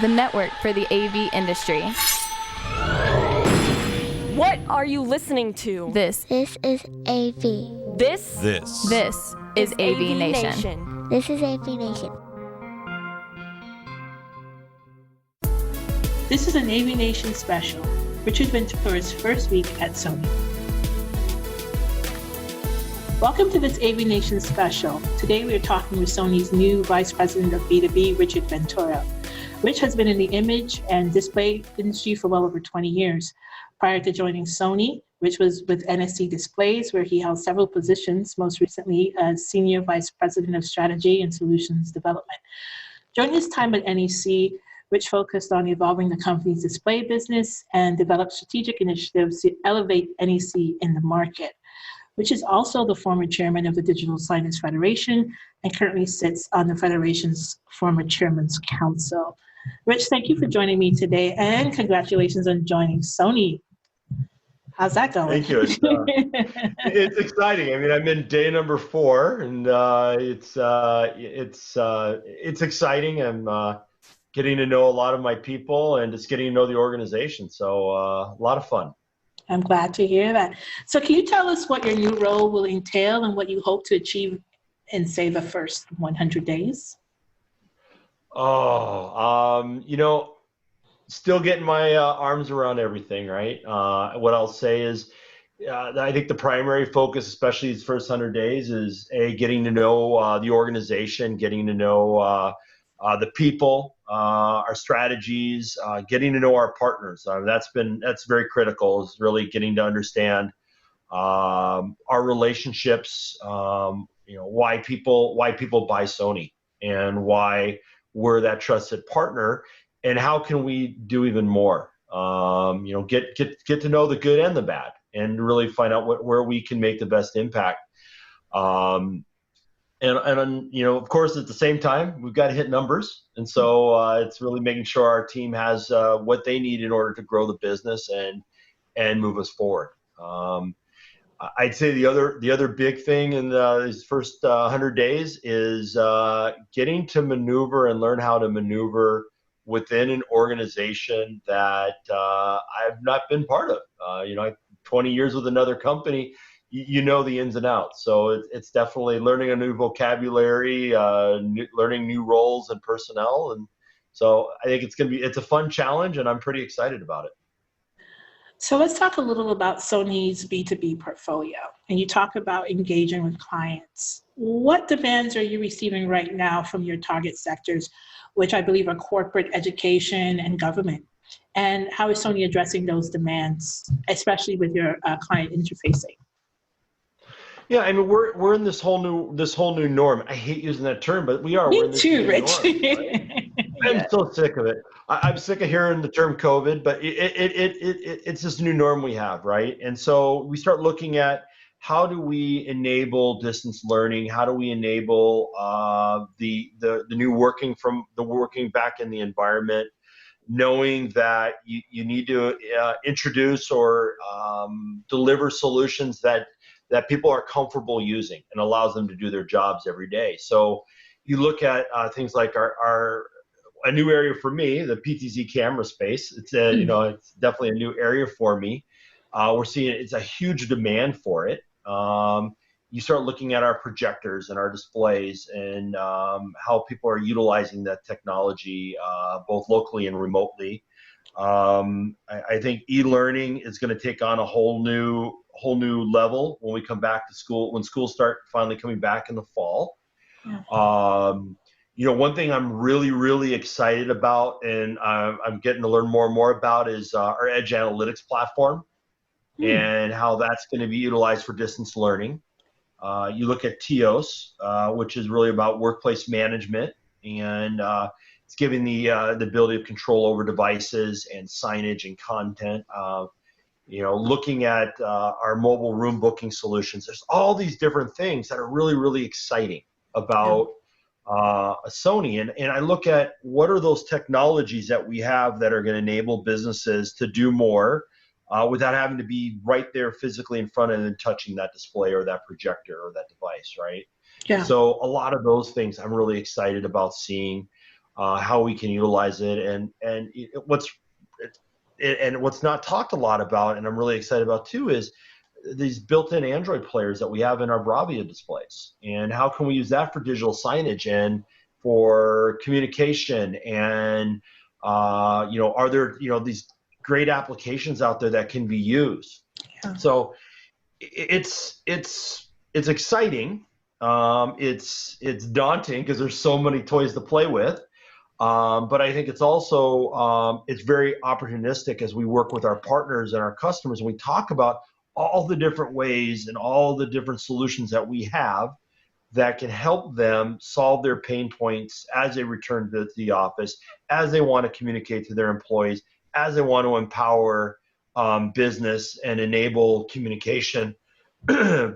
the network for the AV industry. What are you listening to? This is AV. This is AVNation. This is AVNation. This is an AVNation special, Richard Ventura's first week at Sony. Welcome to this AVNation special. Today we are talking with Sony's new Vice President of B2B, Richard Ventura. Rich has been in the image and display industry for well over 20 years. Prior to joining Sony, Rich was with NSC Displays, where he held several positions, most recently as Senior Vice President of Strategy and Solutions Development. During his time at NEC, Rich focused on evolving the company's display business and developed strategic initiatives to elevate NEC in the market. Rich is also the former chairman of the Digital Signage Federation and currently sits on the Federation's former Chairman's Council. Rich, thank you for joining me today, and congratulations on joining Sony. How's that going? Thank you. It's exciting. I mean, I'm in day number 4, and it's exciting. I'm getting to know a lot of my people and just getting to know the organization. So a lot of fun. I'm glad to hear that. So can you tell us what your new role will entail and what you hope to achieve in, say, the first 100 days? Still getting my arms around everything, right? What I'll say is I think the primary focus, especially these first 100 days, is getting to know the organization, getting to know the people, our strategies, getting to know our partners. That's very critical, is really getting to understand our relationships, why people buy Sony and why we're that trusted partner, and how can we do even more. Get to know the good and the bad, and really find out where we can make the best impact. And of course, at the same time, we've got to hit numbers. And so it's really making sure our team has what they need in order to grow the business and move us forward. I'd say the other big thing in these first 100 days is getting to maneuver and learn how to maneuver within an organization that I've not been part of. 20 years with another company, you know the ins and outs. So it's definitely learning a new vocabulary, learning new roles and personnel. And so I think it's a fun challenge, and I'm pretty excited about it. So let's talk a little about Sony's B2B portfolio. And you talk about engaging with clients. What demands are you receiving right now from your target sectors, which I believe are corporate, education, and government? And how is Sony addressing those demands, especially with your client interfacing? Yeah, I mean, we're in this whole new norm. I hate using that term, but we are. Me too, Rich. Norm, right? I'm so sick of it. I'm sick of hearing the term COVID, but it's this new norm we have, right? And so we start looking at how do we enable distance learning? How do we enable the new working back in the environment, knowing that you need to introduce or deliver solutions that people are comfortable using and allows them to do their jobs every day. So you look at things like a new area for me, the PTZ camera space. It's it's definitely a new area for me. We're seeing it's a huge demand for it. You start looking at our projectors and our displays and how people are utilizing that technology, both locally and remotely. I think e-learning is going to take on a whole new level when we come back to school, when schools start finally coming back in the fall. Yeah. One thing I'm really, really excited about, and I'm getting to learn more and more about, is our Edge Analytics platform and how that's going to be utilized for distance learning. You look at TIOS, which is really about workplace management, and it's giving the ability of control over devices and signage and content. Looking at our mobile room booking solutions, there's all these different things that are really, really exciting about Sony. And I look at what are those technologies that we have that are going to enable businesses to do more without having to be right there physically in front of them touching that display or that projector or that device, right? Yeah. So a lot of those things I'm really excited about seeing. how we can utilize it, and what's not talked a lot about, and I'm really excited about too, is these built-in Android players that we have in our Bravia displays, and how can we use that for digital signage and for communication, and are there these great applications out there that can be used? Yeah. So it's exciting. It's daunting because there's so many toys to play with. But I think it's also it's very opportunistic as we work with our partners and our customers, and we talk about all the different ways and all the different solutions that we have that can help them solve their pain points as they return to the office, as they want to communicate to their employees, as they want to empower business and enable communication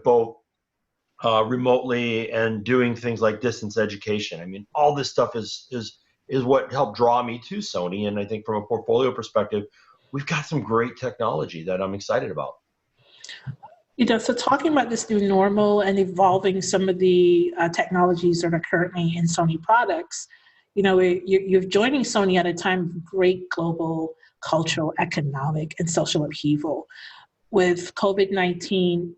both remotely and doing things like distance education. I mean, all this stuff is what helped draw me to Sony. And I think from a portfolio perspective, we've got some great technology that I'm excited about. So talking about this new normal and evolving some of the technologies that are currently in Sony products, you're joining Sony at a time of great global cultural, economic, and social upheaval. With COVID-19,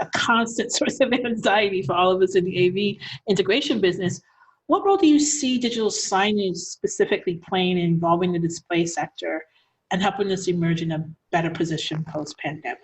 a constant source of anxiety for all of us in the AV integration business, what role do you see digital signage specifically playing in evolving the display sector and helping us emerge in a better position post-pandemic?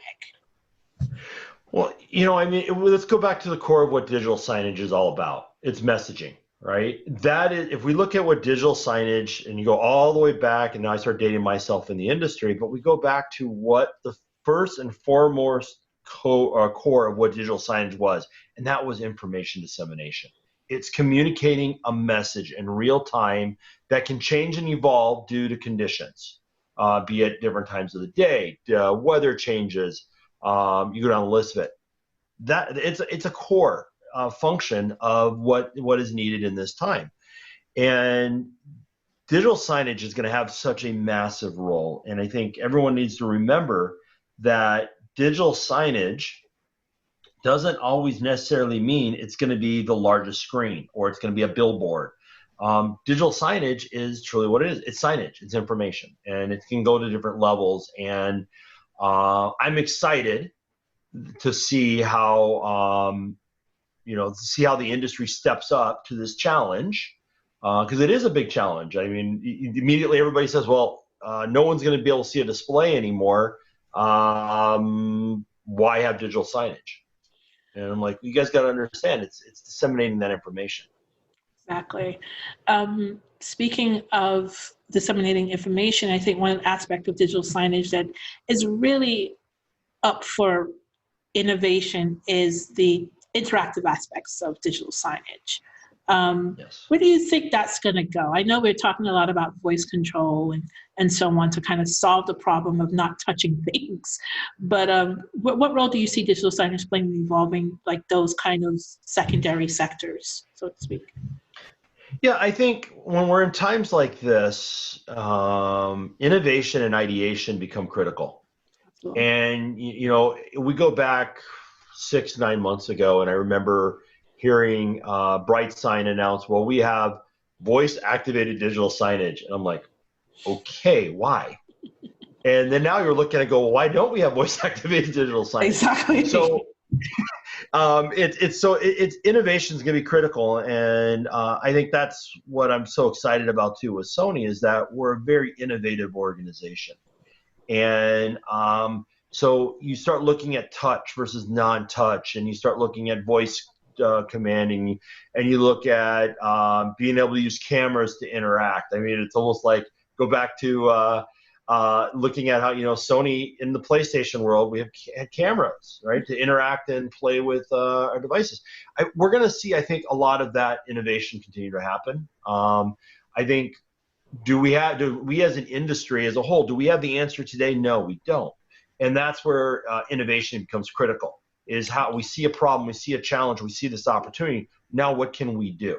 Well, let's go back to the core of what digital signage is all about. It's messaging, right? That is, if we look at what digital signage, and you go all the way back, and now I start dating myself in the industry, but we go back to what the first and foremost core of what digital signage was, and that was information dissemination. It's communicating a message in real time that can change and evolve due to conditions, be it different times of the day, weather changes. You go down the list of it. That it's a core function of what is needed in this time, and digital signage is going to have such a massive role. And I think everyone needs to remember that digital signage doesn't always necessarily mean it's going to be the largest screen or it's going to be a billboard. Digital signage is truly what it is. It's signage. It's information, and it can go to different levels. And I'm excited to see how the industry steps up to this challenge, because it is a big challenge. I mean, immediately everybody says, "Well, no one's going to be able to see a display anymore. Why have digital signage?" And I'm like, you guys got to understand, it's disseminating that information. Exactly. Speaking of disseminating information, I think one aspect of digital signage that is really up for innovation is the interactive aspects of digital signage. Yes. Where do you think that's going to go? I know we're talking a lot about voice control and so on to kind of solve the problem of not touching things. But what role do you see digital signage playing in evolving like those kind of secondary sectors, so to speak? Yeah, I think when we're in times like this, innovation and ideation become critical. Absolutely. And, we go back 6-9 months ago, and I remember hearing BrightSign announce, well, we have voice-activated digital signage. And I'm like, okay, why? And then now you're looking and go, well, why don't we have voice-activated digital signage? Exactly. So it's innovation is going to be critical, and I think that's what I'm so excited about too with Sony, is that we're a very innovative organization, and so you start looking at touch versus non-touch, and you start looking at voice commanding, and you look at being able to use cameras to interact. I mean, it's almost like go back to looking at how Sony in the PlayStation world, we had cameras, right, to interact and play with our devices. We're going to see, I think, a lot of that innovation continue to happen. I think, do we as an industry as a whole, do we have the answer today? No, we don't. And that's where innovation becomes critical. Is how we see a problem, we see a challenge, we see this opportunity. Now, what can we do?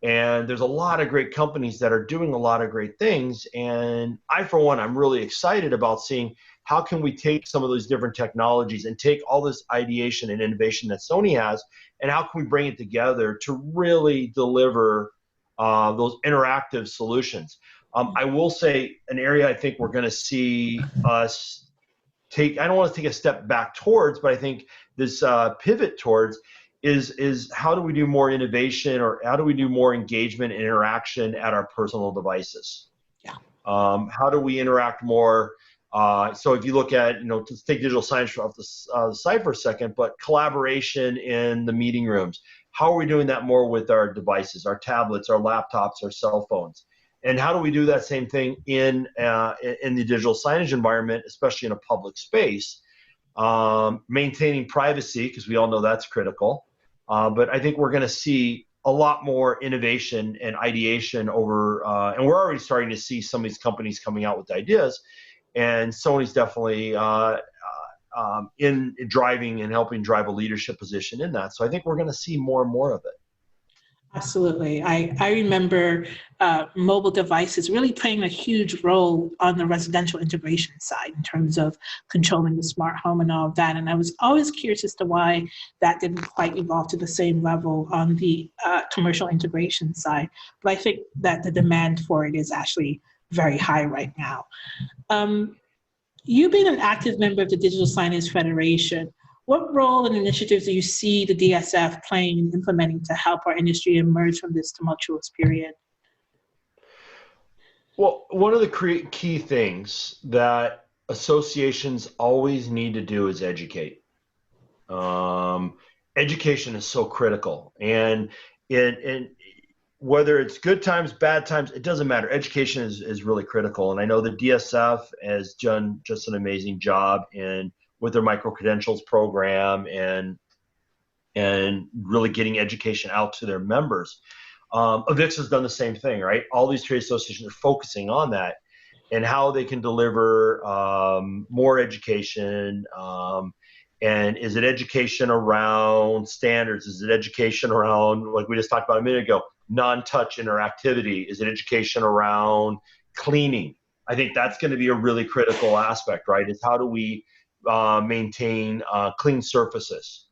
And there's a lot of great companies that are doing a lot of great things. And I, for one, I'm really excited about seeing how can we take some of those different technologies and take all this ideation and innovation that Sony has, and how can we bring it together to really deliver those interactive solutions. I will say an area I think we're going to see us take, I don't want to take a step back towards, but I think this pivot towards is how do we do more innovation, or how do we do more engagement and interaction at our personal devices? Yeah. How do we interact more? So if you look at, let's take digital signage off the side for a second, but collaboration in the meeting rooms. How are we doing that more with our devices, our tablets, our laptops, our cell phones? And how do we do that same thing in the digital signage environment, especially in a public space, maintaining privacy, because we all know that's critical. But I think we're going to see a lot more innovation and ideation over, and we're already starting to see some of these companies coming out with ideas. And Sony's definitely in driving and helping drive a leadership position in that. So I think we're going to see more and more of it. Absolutely. I remember mobile devices really playing a huge role on the residential integration side in terms of controlling the smart home and all of that. And I was always curious as to why that didn't quite evolve to the same level on the commercial integration side. But I think that the demand for it is actually very high right now. You being an active member of the Digital Signage Federation, what role and initiatives do you see the DSF playing and implementing to help our industry emerge from this tumultuous period? Well, one of the key things that associations always need to do is educate. Education is so critical, and whether it's good times, bad times, it doesn't matter. Education is really critical, and I know the DSF has done just an amazing job with their micro-credentials program and really getting education out to their members. AVIX has done the same thing, right? All these trade associations are focusing on that and how they can deliver more education. And is it education around standards? Is it education around, like we just talked about a minute ago, non-touch interactivity? Is it education around cleaning? I think that's going to be a really critical aspect, right? Is how do we maintain clean surfaces?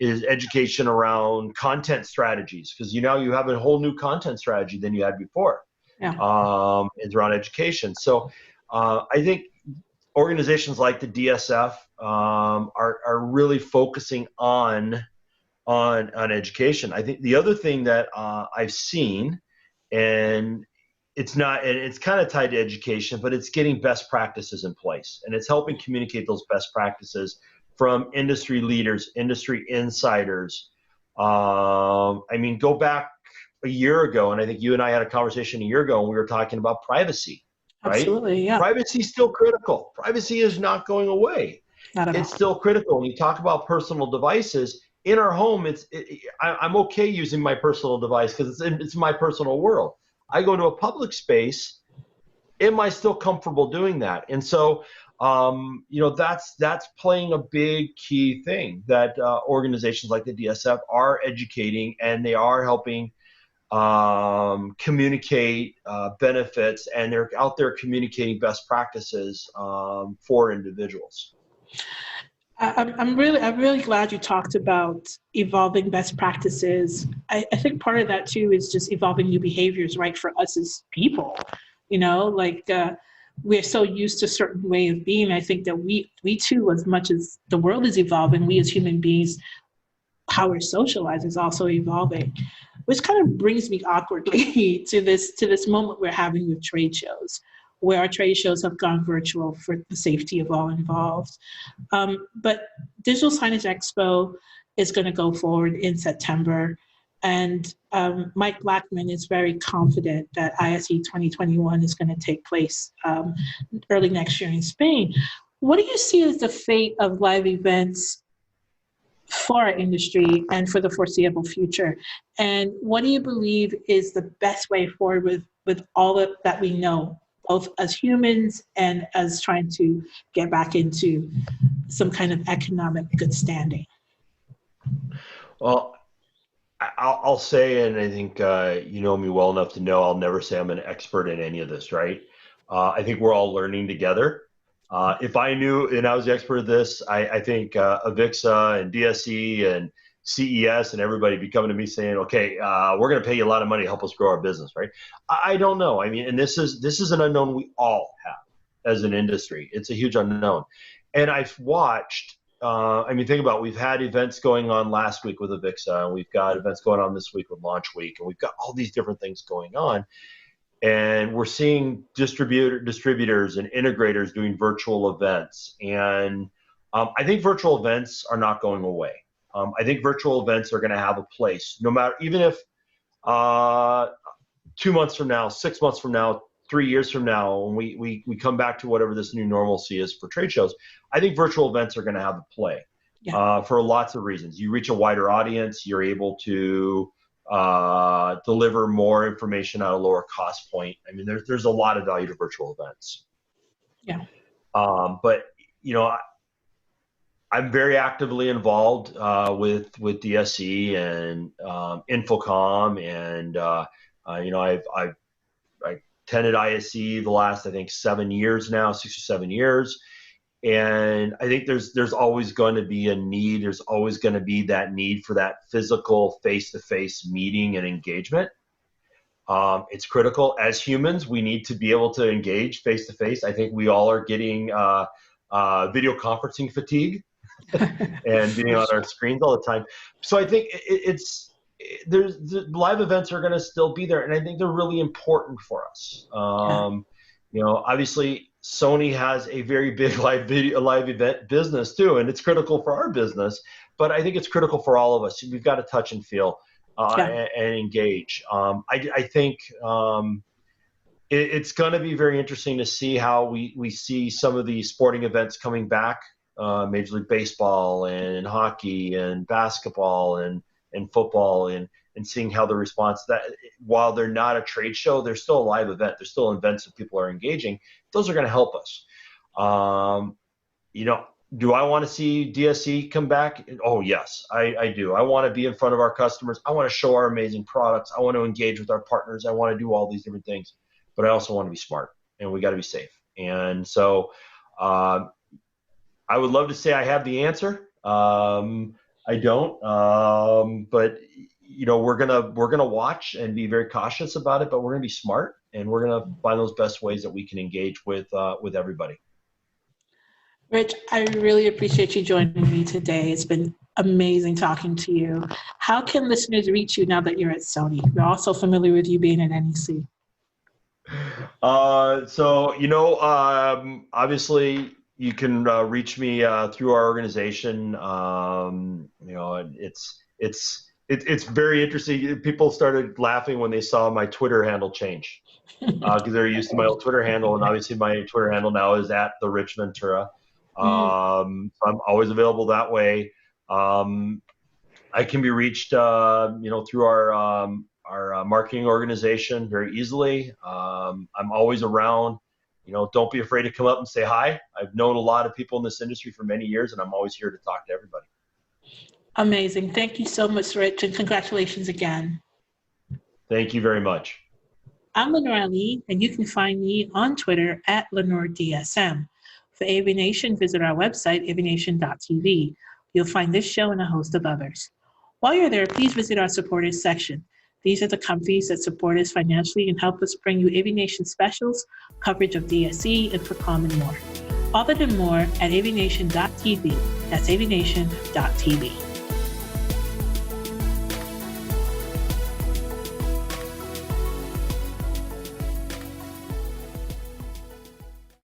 Is education around content strategies? Because you have a whole new content strategy than you had before. Yeah. It's around education. So I think organizations like the DSF are really focusing on education. I think the other thing that I've seen, and it's kind of tied to education, but it's getting best practices in place, and it's helping communicate those best practices from industry leaders, industry insiders. Go back a year ago, and I think you and I had a conversation a year ago, and we were talking about privacy, right? Absolutely, yeah. Privacy is still critical. Privacy is not going away. Not at all. It's still critical. When you talk about personal devices, in our home, I'm okay using my personal device because it's my personal world. I go to a public space, am I still comfortable doing that? And so, that's playing a big key thing that organizations like the DSF are educating, and they are helping communicate benefits, and they're out there communicating best practices for individuals. I'm really glad you talked about evolving best practices. I think part of that too is just evolving new behaviors, right, for us as people. We're so used to a certain way of being. I think that we too, as much as the world is evolving, we as human beings, how we're socialized is also evolving, which kind of brings me awkwardly to this moment we're having with trade shows, where our trade shows have gone virtual for the safety of all involved. But Digital Signage Expo is going to go forward in September. And Mike Blackman is very confident that ISE 2021 is going to take place early next year in Spain. What do you see as the fate of live events for our industry and for the foreseeable future? And what do you believe is the best way forward with all that we know, both as humans and as trying to get back into some kind of economic good standing? Well, I'll say, and I think you know me well enough to know I'll never say I'm an expert in any of this, right? I think we're all learning together. If I knew and I was the expert of this, I think Avixa and DSE CES and everybody be coming to me saying, okay, we're going to pay you a lot of money to help us grow our business, right? I don't know. I mean, and this is an unknown we all have as an industry. It's a huge unknown. And I've watched, think about it, we've had events going on last week with Avixa, and we've got events going on this week with Launch Week, and we've got all these different things going on. And we're seeing distributors and integrators doing virtual events. And I think virtual events are not going away. I think virtual events are going to have a place, no matter, even if 2 months from now, 6 months from now, 3 years from now, when we come back to whatever this new normalcy is for trade shows, I think virtual events are going to have a play for lots of reasons. You reach a wider audience, you're able to deliver more information at a lower cost point. I mean, there's a lot of value to virtual events. Yeah. But, I'm very actively involved with DSE and Infocom, and I've attended ISE the last 6 or 7 years, and I think there's always going to be a need. There's always going to be that need for that physical face-to-face meeting and engagement. It's critical. As humans, we need to be able to engage face-to-face. I think we all are getting video conferencing fatigue. And being on our screens all the time. So I think the live events are going to still be there, and I think they're really important for us. Obviously Sony has a very big live event business too, and it's critical for our business, but I think it's critical for all of us. We've got to touch and feel and engage. I think it's going to be very interesting to see how we see some of these sporting events coming back. Major League Baseball and hockey and basketball and football, and seeing how the response that, while they're not a trade show, they're still a live event. They're still events that people are engaging. Those are going to help us. Do I want to see DSE come back? Oh, yes, I do. I want to be in front of our customers. I want to show our amazing products. I want to engage with our partners. I want to do all these different things, but I also want to be smart, and we got to be safe. And so, I would love to say I have the answer. I don't, but we're gonna watch and be very cautious about it. But we're gonna be smart, and we're gonna find those best ways that we can engage with everybody. Rich, I really appreciate you joining me today. It's been amazing talking to you. How can listeners reach you now that you're at Sony? We're also familiar with you being at NEC. Obviously, you can reach me through our organization. It's very interesting. People started laughing when they saw my Twitter handle change because they're used to my old Twitter handle, and obviously my Twitter handle now is at the Rich Ventura. I'm always available that way. I can be reached, through our marketing organization very easily. I'm always around. Don't be afraid to come up and say hi. I've known a lot of people in this industry for many years, and I'm always here to talk to everybody. Amazing. Thank you so much, Rich, and congratulations again. Thank you very much. I'm Lenore Ali, and you can find me on Twitter at LenoreDSM. For AVNation, visit our website, avnation.tv. You'll find this show and a host of others. While you're there, please visit our supporters section. These are the companies that support us financially and help us bring you AVNation specials, coverage of DSE, Infocom, and more. All that and more at avnation.tv. That's avnation.tv.